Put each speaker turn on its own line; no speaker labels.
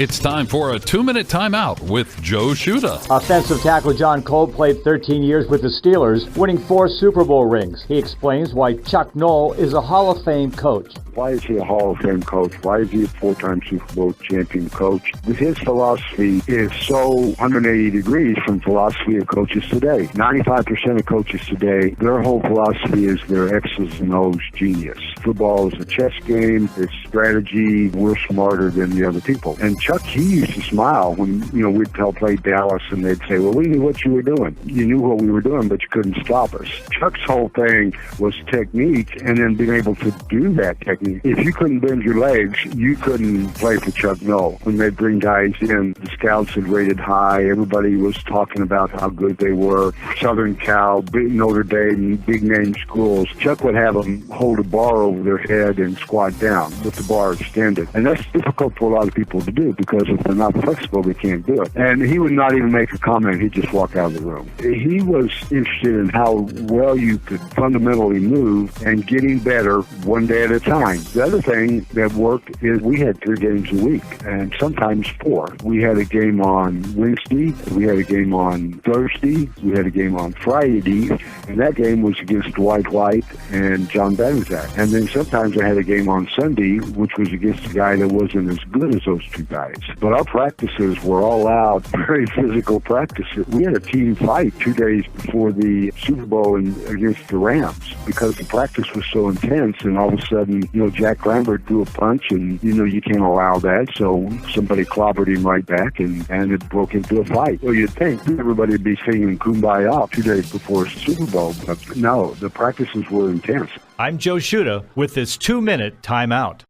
It's time for a 2-minute timeout with Joe Shuda.
Offensive tackle Jon Kolb played 13 years with the Steelers, winning 4 Super Bowl rings. He explains why Chuck Noll is a Hall of Fame coach.
Why is he a Hall of Fame coach? Why is he a 4-time Super Bowl champion coach? His philosophy is so 180 degrees from philosophy of coaches today. 95% of coaches today, their whole philosophy is their X's and O's genius. Football is a chess game. It's strategy. We're smarter than the other people. And Chuck, he used to smile when, we'd play Dallas and they'd say, well, we knew what you were doing. You knew what we were doing, but you couldn't stop us. Chuck's whole thing was technique and then being able to do that technique. If you couldn't bend your legs, you couldn't play for Chuck Noll. When they'd bring guys in, the scouts had rated high. Everybody was talking about how good they were. Southern Cal, big Notre Dame, big name schools. Chuck would have them hold a bar over their head and squat down with the bar extended. And that's difficult for a lot of people to do because if they're not flexible, they can't do it. And he would not even make a comment. He'd just walk out of the room. He was interested in how well you could fundamentally move and getting better one day at a time. The other thing that worked is we had 3 games a week and sometimes 4. We had a game on Wednesday, we had a game on Thursday, we had a game on Friday, and that game was against Dwight White and John Banzak. And then sometimes I had a game on Sunday, which was against a guy that wasn't as good as those 2 guys. But our practices were all out, very physical practices. We had a team fight 2 days before the Super Bowl against the Rams because the practice was so intense, and all of a sudden, Jack Lambert threw a punch, and you can't allow that, so somebody clobbered him right back, and it broke into a fight. Well, you'd think everybody would be singing Kumbaya 2 days before Super Bowl, but no, the practices were intense.
I'm Joe Shuda with this 2-minute timeout.